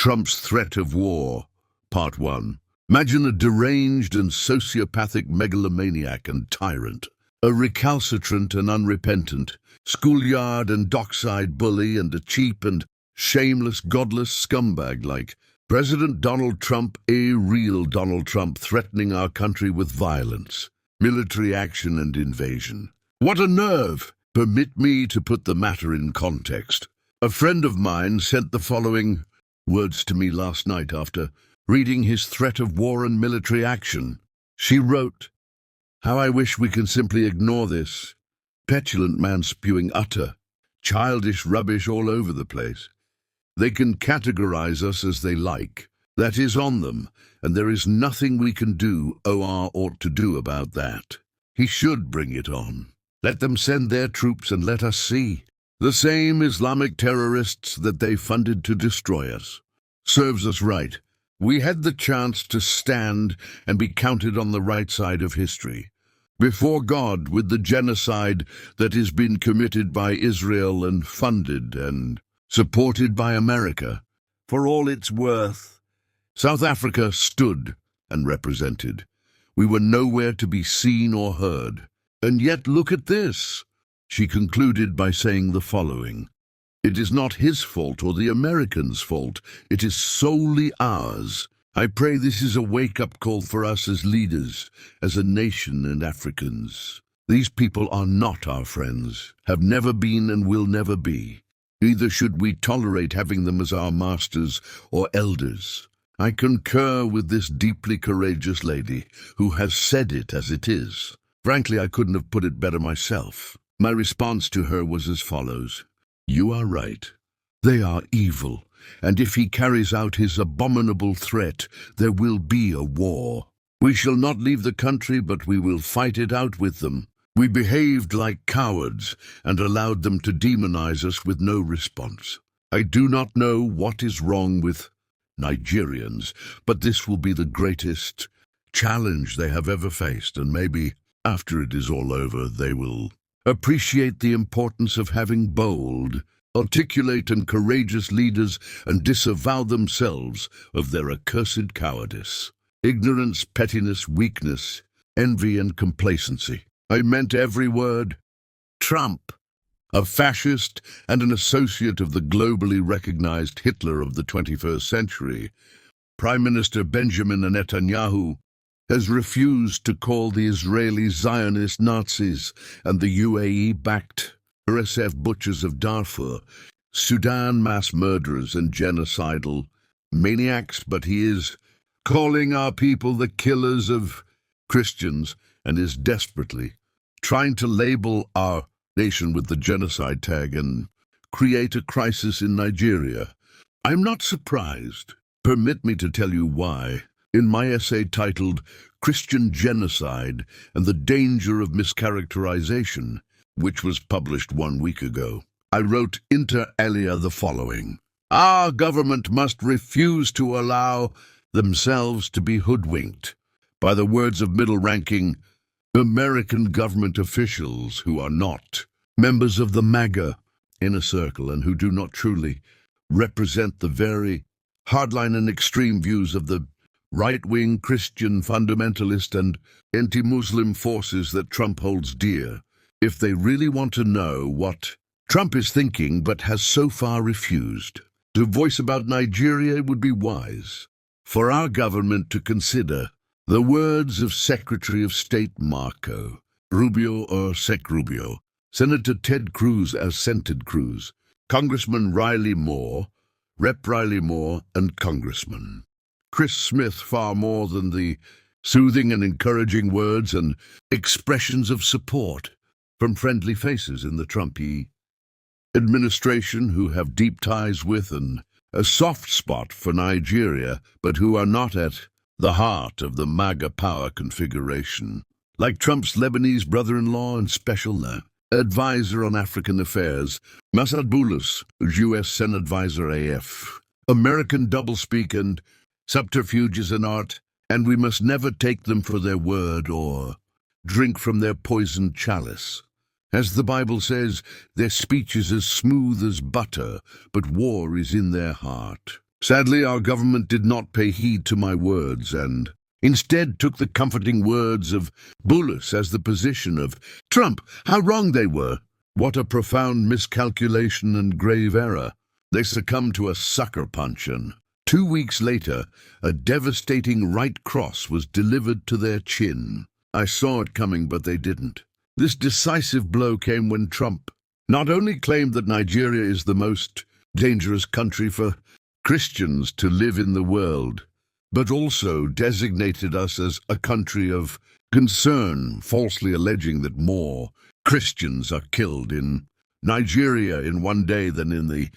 Trump's Threat of War, Part 1. Imagine a deranged and sociopathic megalomaniac and tyrant, a recalcitrant and unrepentant, schoolyard and dockside bully, and a cheap and shameless, godless scumbag like President Donald Trump, a real Donald Trump, threatening our country with violence, military action and invasion. What a nerve! Permit me to put the matter in context. A friend of mine sent the following words to me last night after reading his threat of war and military action. She wrote, "How I wish we can simply ignore this petulant man spewing utter, childish rubbish all over the place. They can categorize us as they like. That is on them, and there is nothing we can do or ought to do about that. He should bring it on. Let them send their troops and let us see. The same Islamic terrorists that they funded to destroy us. Serves us right. We had the chance to stand and be counted on the right side of history, before God, with the genocide that has been committed by Israel and funded and supported by America. For all it's worth, South Africa stood and represented. We were nowhere to be seen or heard. And yet look at this." She concluded by saying the following: "It is not his fault or the Americans' fault. It is solely ours. I pray this is a wake-up call for us as leaders, as a nation and Africans. These people are not our friends, have never been and will never be. Neither should we tolerate having them as our masters or elders." I concur with this deeply courageous lady who has said it as it is. Frankly, I couldn't have put it better myself. My response to her was as follows: "You are right. They are evil, and if he carries out his abominable threat, there will be a war. We shall not leave the country, but we will fight it out with them. We behaved like cowards and allowed them to demonize us with no response. I do not know what is wrong with Nigerians, but this will be the greatest challenge they have ever faced, and maybe after it is all over, they will appreciate the importance of having bold, articulate and courageous leaders and disavow themselves of their accursed cowardice, ignorance, pettiness, weakness, envy and complacency." I meant every word. Trump, a fascist and an associate of the globally recognized Hitler of the 21st century, Prime Minister Benjamin Netanyahu, has refused to call the Israeli Zionist Nazis and the UAE-backed RSF butchers of Darfur, Sudan mass murderers and genocidal maniacs, but he is calling our people the killers of Christians and is desperately trying to label our nation with the genocide tag and create a crisis in Nigeria. I'm not surprised. Permit me to tell you why. In my essay titled "Christian Genocide and the Danger of Mischaracterization," which was published 1 week ago, I wrote inter alia the following: "Our government must refuse to allow themselves to be hoodwinked by the words of middle-ranking American government officials who are not members of the MAGA inner circle and who do not truly represent the very hardline and extreme views of the right-wing Christian fundamentalist and anti-Muslim forces that Trump holds dear. If they really want to know what Trump is thinking but has so far refused to voice about Nigeria, it would be wise for our government to consider the words of Secretary of State Marco Rubio, or Sec Rubio, Senator Ted Cruz as Scented Cruz, Congressman Riley Moore, Rep. Riley Moore, and Congressman Chris Smith. Far more than the soothing and encouraging words and expressions of support from friendly faces in the Trump administration who have deep ties with and a soft spot for Nigeria, but who are not at the heart of the MAGA power configuration. Like Trump's Lebanese brother-in-law and special advisor on African affairs, Masad Boulos, U.S. Senate Advisor AF. American doublespeak and subterfuge is an art, and we must never take them for their word or drink from their poisoned chalice. As the Bible says, their speech is as smooth as butter, but war is in their heart. Sadly, our government did not pay heed to my words and instead took the comforting words of Bullis as the position of Trump. How wrong they were! What a profound miscalculation and grave error. They succumbed to a sucker punch, and 2 weeks later, a devastating right cross was delivered to their chin. I saw it coming, but they didn't. This decisive blow came when Trump not only claimed that Nigeria is the most dangerous country for Christians to live in the world, but also designated us as a country of concern, falsely alleging that more Christians are killed in Nigeria in one day than in the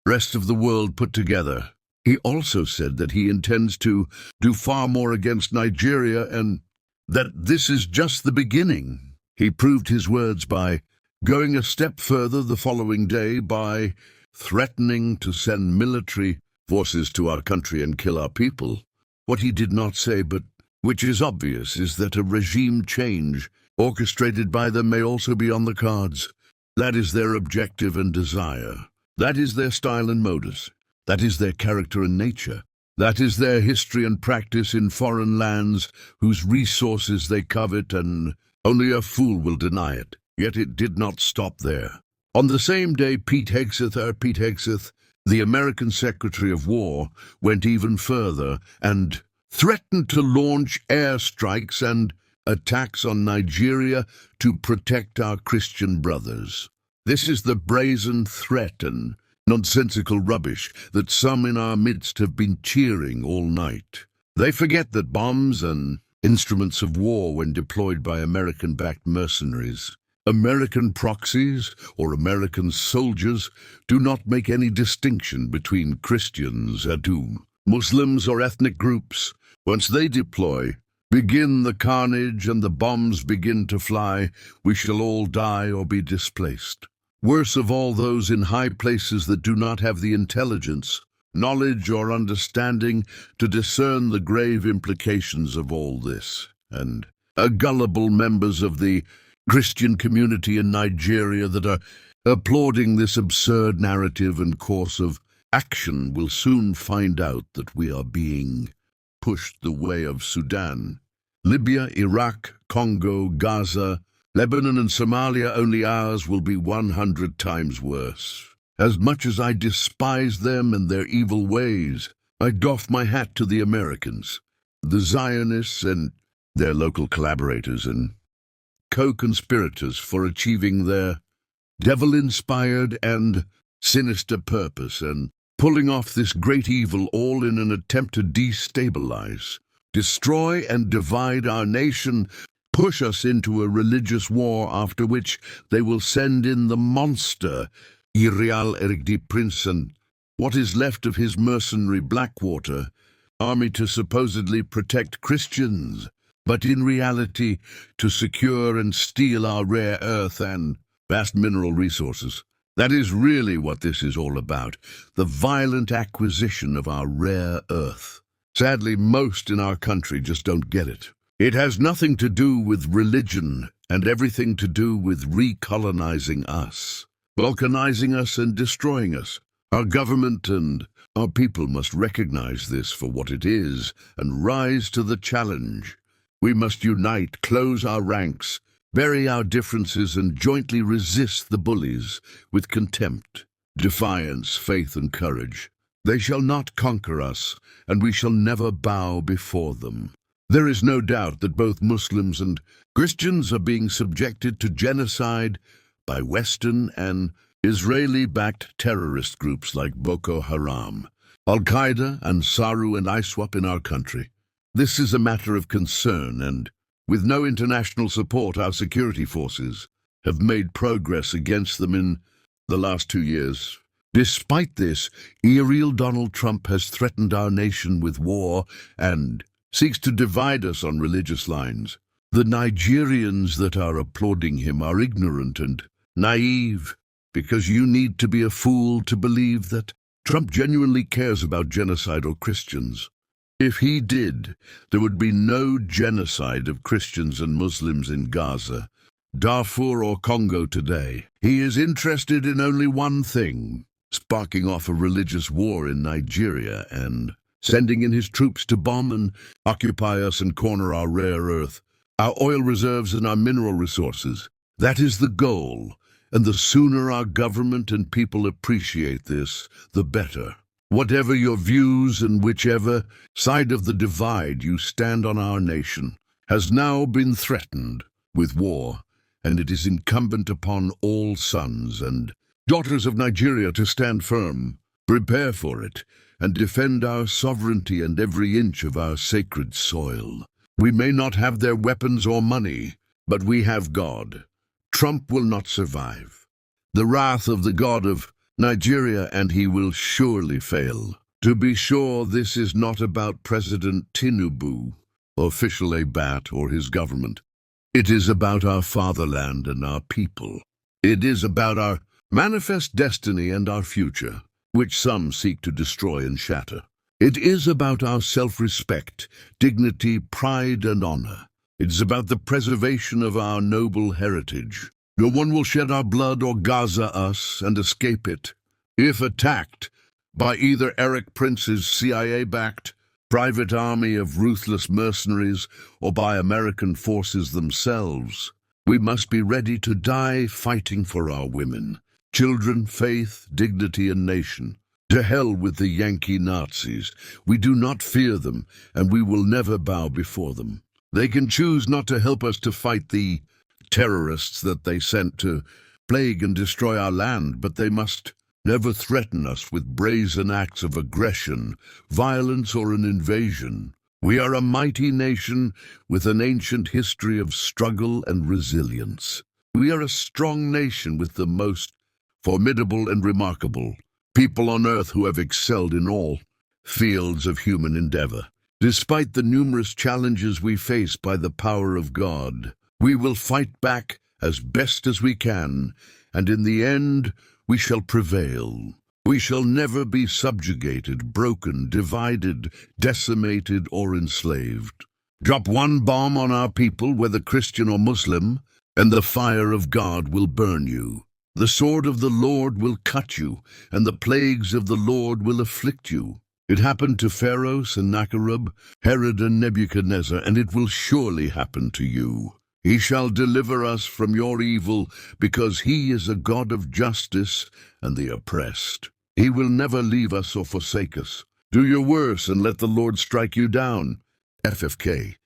rest of the world put together. He also said that he intends to do far more against Nigeria and that this is just the beginning. He proved his words by going a step further the following day by threatening to send military forces to our country and kill our people. What he did not say, but which is obvious, is that a regime change orchestrated by them may also be on the cards. That is their objective and desire. That is their style and modus. That is their character and nature. That is their history and practice in foreign lands whose resources they covet, and only a fool will deny it. Yet it did not stop there. On the same day, Pete Hegseth, the American Secretary of War, went even further and threatened to launch airstrikes and attacks on Nigeria to protect our Christian brothers. This is the brazen threat and nonsensical rubbish that some in our midst have been cheering all night. They forget that bombs and instruments of war, when deployed by American-backed mercenaries, American proxies or American soldiers, do not make any distinction between Christians and Muslims or ethnic groups. Once they deploy, begin the carnage and the bombs begin to fly, we shall all die or be displaced. Worse of all, those in high places that do not have the intelligence, knowledge, or understanding to discern the grave implications of all this, and gullible members of the Christian community in Nigeria that are applauding this absurd narrative and course of action will soon find out that we are being pushed the way of Sudan, Libya, Iraq, Congo, Gaza, Lebanon and Somalia. Only ours will be 100 times worse. As much as I despise them and their evil ways, I doff my hat to the Americans, the Zionists and their local collaborators and co-conspirators for achieving their devil-inspired and sinister purpose and pulling off this great evil, all in an attempt to destabilize, destroy and divide our nation, push us into a religious war, after which they will send in the monster Irial Eric de Prince and what is left of his mercenary Blackwater army to supposedly protect Christians, but in reality to secure and steal our rare earth and vast mineral resources. That is really what this is all about, the violent acquisition of our rare earth. Sadly, most in our country just don't get it. It has nothing to do with religion and everything to do with recolonizing us, balkanizing us and destroying us. Our government and our people must recognize this for what it is and rise to the challenge. We must unite, close our ranks, bury our differences and jointly resist the bullies with contempt, defiance, faith and courage. They shall not conquer us, and we shall never bow before them. There is no doubt that both Muslims and Christians are being subjected to genocide by Western and Israeli-backed terrorist groups like Boko Haram, Al-Qaeda, and Saru and ISWAP in our country. This is a matter of concern, and with no international support, our security forces have made progress against them in the last 2 years. Despite this, irreal Donald Trump has threatened our nation with war and seeks to divide us on religious lines. The Nigerians that are applauding him are ignorant and naive, because you need to be a fool to believe that Trump genuinely cares about genocide or Christians. If he did, there would be no genocide of Christians and Muslims in Gaza, Darfur or Congo today. He is interested in only one thing: sparking off a religious war in Nigeria and sending in his troops to bomb and occupy us and corner our rare earth, our oil reserves and our mineral resources. That is the goal, and the sooner our government and people appreciate this, the better. Whatever your views and whichever side of the divide you stand on, our nation has now been threatened with war, and it is incumbent upon all sons and daughters of Nigeria to stand firm, prepare for it, and defend our sovereignty and every inch of our sacred soil. We may not have their weapons or money, but we have God. Trump will not survive the wrath of the God of Nigeria, and he will surely fail. To be sure, this is not about President Tinubu, official Abat, or his government. It is about our fatherland and our people. It is about our manifest destiny and our future, which some seek to destroy and shatter. It is about our self-respect, dignity, pride, and honor. It is about the preservation of our noble heritage. No one will shed our blood or Gaza us and escape it. If attacked by either Eric Prince's CIA-backed private army of ruthless mercenaries or by American forces themselves, we must be ready to die fighting for our women, children, faith, dignity, and nation. To hell with the Yankee Nazis. We do not fear them, and we will never bow before them. They can choose not to help us to fight the terrorists that they sent to plague and destroy our land, but they must never threaten us with brazen acts of aggression, violence, or an invasion. We are a mighty nation with an ancient history of struggle and resilience. We are a strong nation with the most formidable and remarkable people on earth who have excelled in all fields of human endeavor. Despite the numerous challenges we face, by the power of God, we will fight back as best as we can, and in the end, we shall prevail. We shall never be subjugated, broken, divided, decimated, or enslaved. Drop one bomb on our people, whether Christian or Muslim, and the fire of God will burn you. The sword of the Lord will cut you, and the plagues of the Lord will afflict you. It happened to Pharaoh, Sennacherib, Herod, and Nebuchadnezzar, and it will surely happen to you. He shall deliver us from your evil, because he is a God of justice and the oppressed. He will never leave us or forsake us. Do your worst and let the Lord strike you down. FFk.